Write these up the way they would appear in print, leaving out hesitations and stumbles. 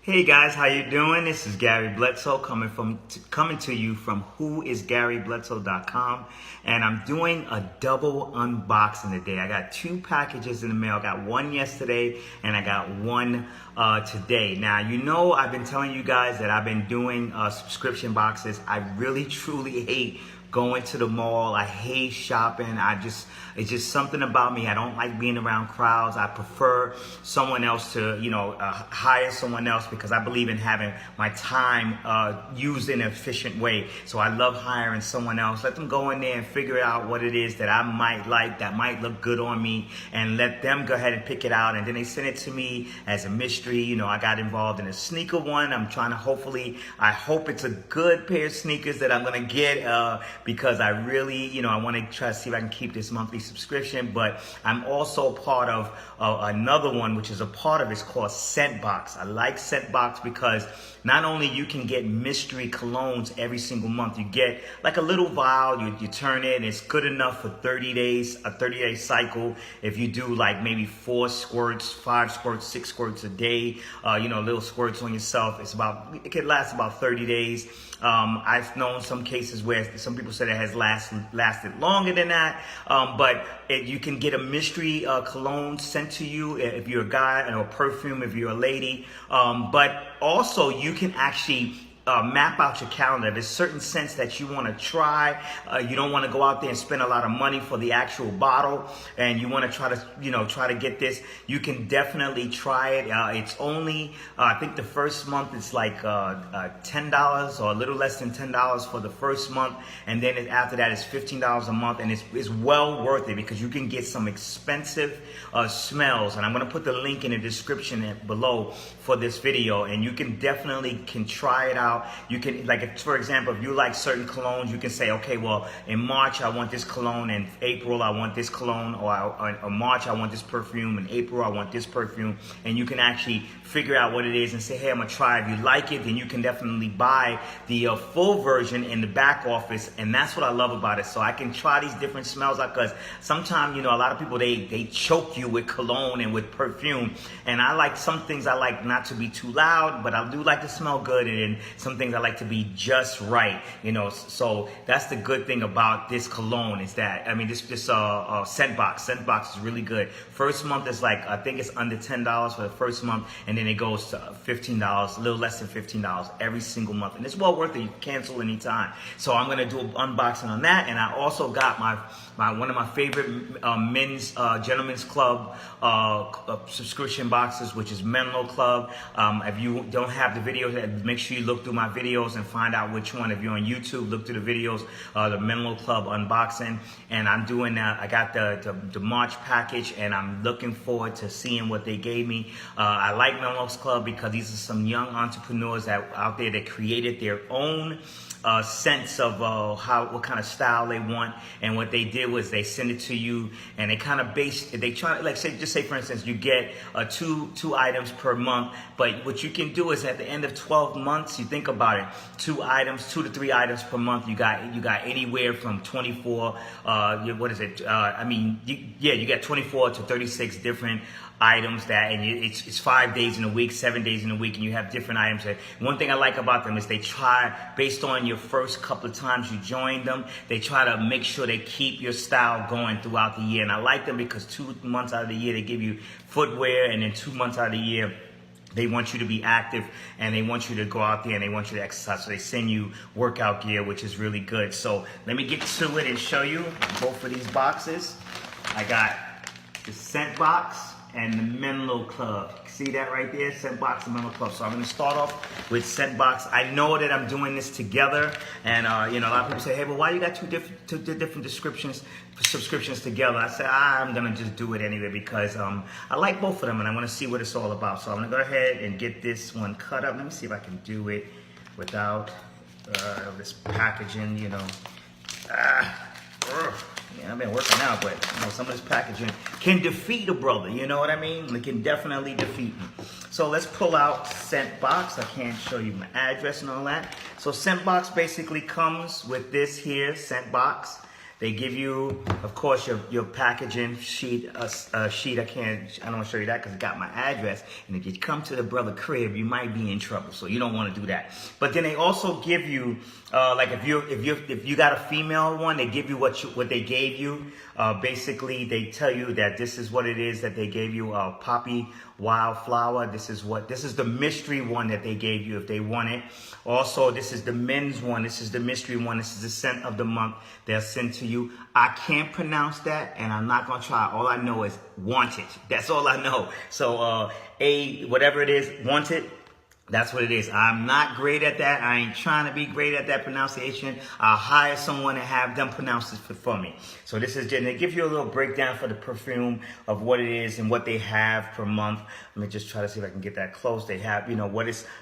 Hey guys, how you doing? This is Gary Bledsoe coming to you from whoisgarybledsoe.com, and I'm doing a double unboxing today. I got two packages in the mail. I got one yesterday and I got one today. Now, you know I've been telling you guys that I've been doing subscription boxes. I really truly hate going to the mall. I hate shopping. It's just something about me. I don't like being around crowds. I prefer someone else to, hire someone else because I believe in having my time used in an efficient way. So I love hiring someone else. Let them go in there and figure out what it is that I might like, that might look good on me, and let them go ahead and pick it out. And then they send it to me as a mystery. I got involved in a sneaker one. I'm trying to I hope it's a good pair of sneakers that I'm going to get because I really, I want to try to see if I can keep this monthly subscription. But I'm also part of another one, which is a part of it's called Scentbox. I like Scentbox because not only you can get mystery colognes every single month, you get like a little vial, you turn it, and it's good enough for 30 days, a 30-day cycle. If you do like maybe 4 squirts, 5 squirts, 6 squirts a day, little squirts on yourself, it can last about 30 days. I've known some cases where some people said it has lasted longer than that, but you can get a mystery cologne sent to you if you're a guy, and a perfume if you're a lady, but also you can actually map out your calendar. There's certain scents that you want to try. You don't want to go out there and spend a lot of money for the actual bottle, and you want to try to get this. You can definitely try it. It's only I think the first month it's like $10 or a little less than $10 for the first month, and then after that it's $15 a month, and it's well worth it because you can get some expensive smells. And I'm going to put the link in the description below for this video, and you can definitely try it out. You can, for example, if you like certain colognes, you can say, okay, well, in March I want this cologne, in April I want this cologne, or March I want this perfume, in April I want this perfume, and you can actually figure out what it is and say, hey, I'm gonna try. If you like it, then you can definitely buy the full version in the back office, and that's what I love about it. So I can try these different smells out, because sometimes, a lot of people, they choke you with cologne and with perfume, and some things I like not to be too loud, but I do like to smell good, and some things I like to be just right, so that's the good thing about this cologne, is that, this Scentbox is really good. First month is I think it's under $10 for the first month, and then it goes to $15, a little less than $15 every single month, and it's well worth it. You can cancel anytime. So I'm gonna do an unboxing on that, and I also got one of my favorite men's gentlemen's club subscription boxes, which is Menlo Club. If you don't have the videos, make sure you look through my videos and find out which one. If you're on YouTube, look through the videos, the Menlo Club unboxing, and I'm doing that. I got the March package, and I'm looking forward to seeing what they gave me. I like Menlo's Club because these are some young entrepreneurs out there that created their own sense of what kind of style they want, and what they did was they send it to you, and they kind of say for instance, you get two items per month, but what you can do is at the end of 12 months, you think about it, 2 to 3 items per month, you got anywhere from 24 you got 24 to 36 different items it's 5 days in a week, 7 days in a week, and you have different items. One thing I like about them is they try, based on your first couple of times you join them, they try to make sure they keep your style going throughout the year. And I like them because 2 months out of the year they give you footwear, and then 2 months out of the year they want you to be active, and they want you to go out there, and they want you to exercise. So they send you workout gear, which is really good. So let me get to it and show you both of these boxes. I got the Scentbox and the Menlo Club. See that right there? Scentbox and Menlo Club. So I'm going to start off with Scentbox. I know that I'm doing this together, and a lot of people say, hey, but why you got two different subscriptions together? I said, I'm going to just do it anyway because I like both of them, and I want to see what it's all about. So I'm going to go ahead and get this one cut up. Let me see if I can do it without this packaging, I've been working out, but some of this packaging can defeat a brother, you know what I mean? It can definitely defeat me. So let's pull out Scentbox. I can't show you my address and all that. So Scentbox basically comes with this here, Scentbox. They give you, of course, your packaging sheet. Sheet. I don't want to show you that because it got my address. And if you come to the brother crib, you might be in trouble. So you don't want to do that. But then they also give you, like if you got a female one, they give you what they gave you. Basically, they tell you that this is what it is that they gave you. Poppy wildflower. This is the mystery one that they gave you if they want it. Also, this is the men's one. This is the mystery one. This is the scent of the month. They'll send to you. I can't pronounce that, and I'm not gonna try. All I know is wanted. That's all I know. So whatever it is, wanted. That's what it is. I'm not great at that. I ain't trying to be great at that pronunciation. I'll hire someone to have them pronounce it for me. So this is just, they give you a little breakdown for the perfume of what it is and what they have per month. Let me just try to see if I can get that close. They have,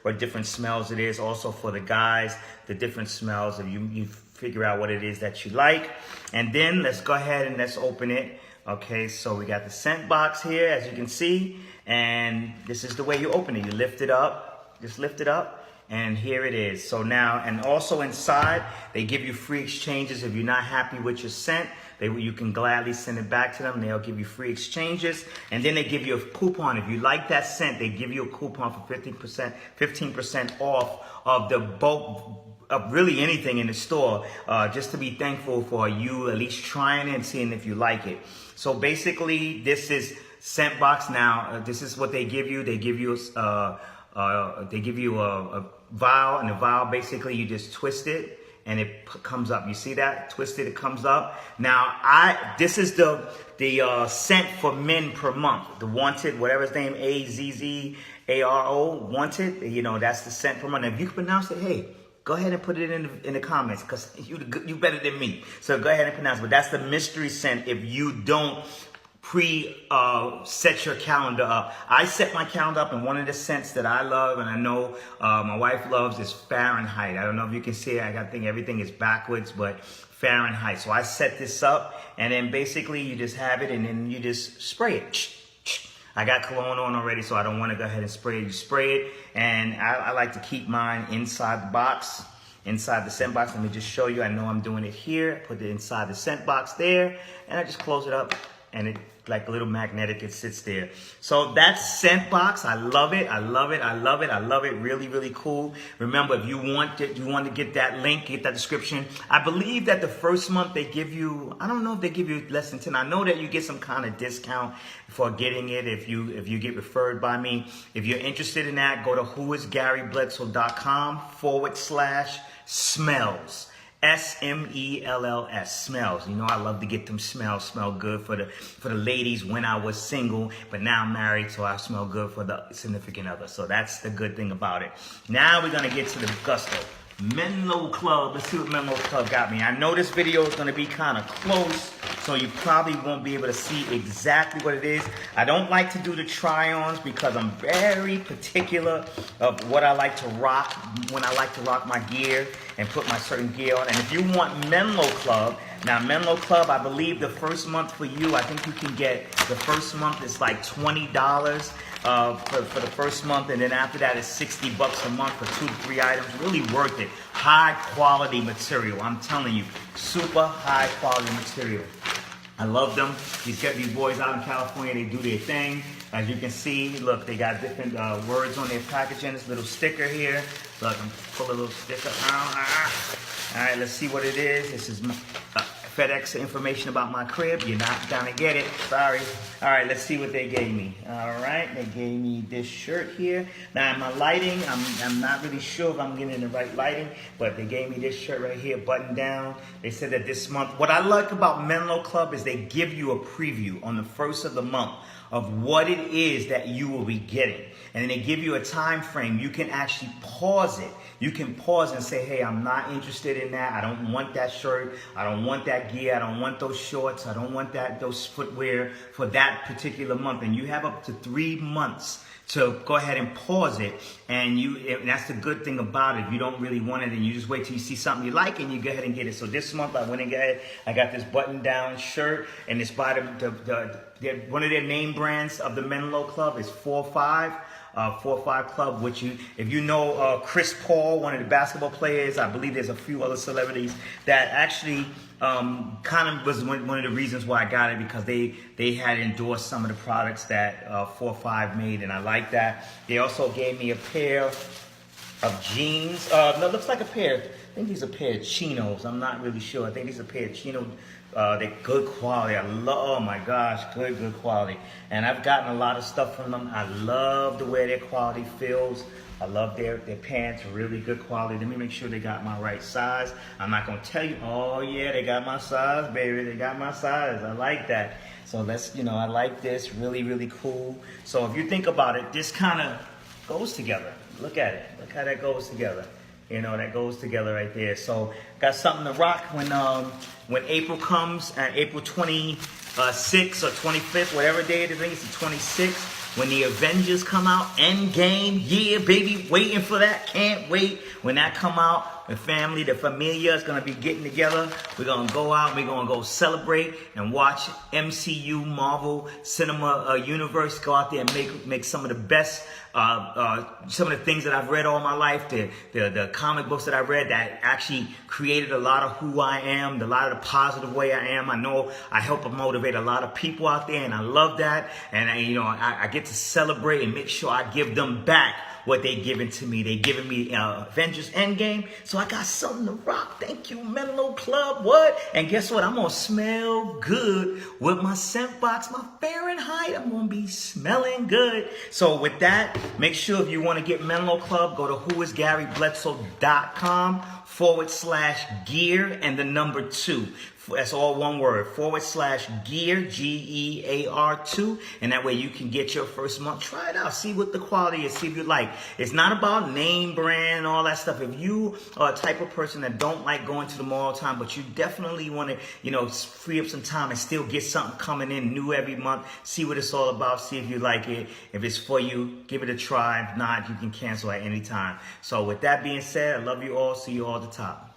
what different smells it is. Also for the guys, the different smells. If you figure out what it is that you like. And then let's go ahead and let's open it. Okay, so we got the scent box here, as you can see. And this is the way you open it. You lift it up. Just lift it up, and here it is. So now, and also inside, they give you free exchanges. If you're not happy with your scent, you can gladly send it back to them. They'll give you free exchanges, and then they give you a coupon. If you like that scent, they give you a coupon for 15% off of the bulk of really anything in the store, just to be thankful for you at least trying it and seeing if you like it. So basically, this is Scentbox. Now, this is what they give you. They give you a vial, and the vial, basically you just twist it and it comes up. You see that? Twist it, it comes up. Now, this is the scent for men per month. The wanted, whatever his name, AZZARO, wanted. That's the scent per month. And if you can pronounce it, hey, go ahead and put it in the comments, because you better than me. So go ahead and pronounce it. But that's the mystery scent if you don't set your calendar up. I set my calendar up, and one of the scents that I love, and I know my wife loves, is Fahrenheit. I don't know if you can see it. I think everything is backwards, but Fahrenheit. So I set this up, and then basically you just have it, and then you just spray it. I got cologne on already, so I don't want to go ahead and spray it. You spray it, and I like to keep mine inside the box. Inside the scent box. Let me just show you. I know I'm doing it here. Put it inside the scent box there, and I just close it up, and it, like a little magnetic, it sits there. So that's Scentbox. I love it. I love it. I love it. I love it. Really, really cool. Remember, if you want to get that link, get that description. I believe that the first month they give you, I don't know if they give you less than 10. I know that you get some kind of discount for getting it if you get referred by me. If you're interested in that, go to whoisgarybledsoe.com/smells. SMELLS, smells. I love to get them smells. Smell good for the ladies when I was single, but now I'm married, so I smell good for the significant other. So that's the good thing about it. Now we're gonna get to the gusto. Menlo Club. Let's see what Menlo Club got me. I know this video is gonna be kind of close, so you probably won't be able to see exactly what it is. I don't like to do the try-ons because I'm very particular of what I like to rock when I like to rock my gear and put my certain gear on. And if you want Menlo Club, now Menlo Club, I believe the first month for you, I think you can get, the first month is like $20 for the first month, and then after that it's $60 a month for 2 to 3 items. Really worth it. High quality material, I'm telling you, super high quality material. I love them. These boys out in California, they do their thing. As you can see, look, they got different words on their packaging. This little sticker here. Look, I'm pull a little sticker out. All right, let's see what it is. This is FedEx information about my crib. You're not gonna get it. Sorry. All right, let's see what they gave me. All right, they gave me this shirt here. Now, in my lighting, I'm not really sure if I'm getting the right lighting, but they gave me this shirt right here, button down. They said that this month, what I like about Menlo Club is they give you a preview on the first of the month of what it is that you will be getting. And then they give you a time frame. You can actually pause it. You can pause and say, hey, I'm not interested in that. I don't want that shirt. I don't want that gear. I don't want those shorts. I don't want those footwear for that particular month. And you have up to 3 months to go ahead and pause it. And that's the good thing about it. If you don't really want it, and you just wait till you see something you like and you go ahead and get it. So this month I went and I got this button down shirt, and it's by one of their name brands of the Menlo Club is 4-5. 4-5 Club, which if you know Chris Paul, one of the basketball players, I believe there's a few other celebrities that actually kind of was one of the reasons why I got it, because they had endorsed some of the products that 4-5 made, and I like that. They also gave me a pair of jeans. No, it looks like a pair. I think these are a pair of chinos. I'm not really sure. I think these are a pair of chinos. They're good quality. Oh my gosh, good quality. And I've gotten a lot of stuff from them. I love the way their quality feels. I love their pants, really good quality. Let me make sure they got my right size. I'm not gonna tell you, oh yeah, they got my size, baby. They got my size. I like that. So let's, I like this, really cool. So if you think about it, this kind of goes together. Look at it. Look how that goes together. That goes together right there. So got something to rock when April comes, April 26th or 25th, whatever day it is. I think it's the 26th. When the Avengers come out, Endgame, yeah, baby, waiting for that. Can't wait. When that come out, the familia is going to be getting together. We're going to go out, we're going to go celebrate and watch MCU, Marvel Cinema Universe, go out there and make some of the best, some of the things that I've read all my life, the comic books that I read that actually created a lot of who I am, a lot of the positive way I am. I know I help motivate a lot of people out there, and I love that. And I get to celebrate and make sure I give them back what they giving to me. They giving me Avengers Endgame, so I got something to rock. Thank you, Menlo Club. What? And guess what? I'm gonna smell good with my Scentbox, my Fahrenheit. I'm gonna be smelling good. So with that, make sure if you want to get Menlo Club, go to whoisgarybledsoe.com/gear and the number 2. That's all one word, /gear, GEAR2. And that way you can get your first month. Try it out. See what the quality is. See if you like. It's not about name brand and all that stuff. If you are a type of person that don't like going to the mall all the time, but you definitely want to, free up some time and still get something coming in new every month, see what it's all about. See if you like it. If it's for you, give it a try. If not, you can cancel at any time. So with that being said, I love you all. See you all at the top.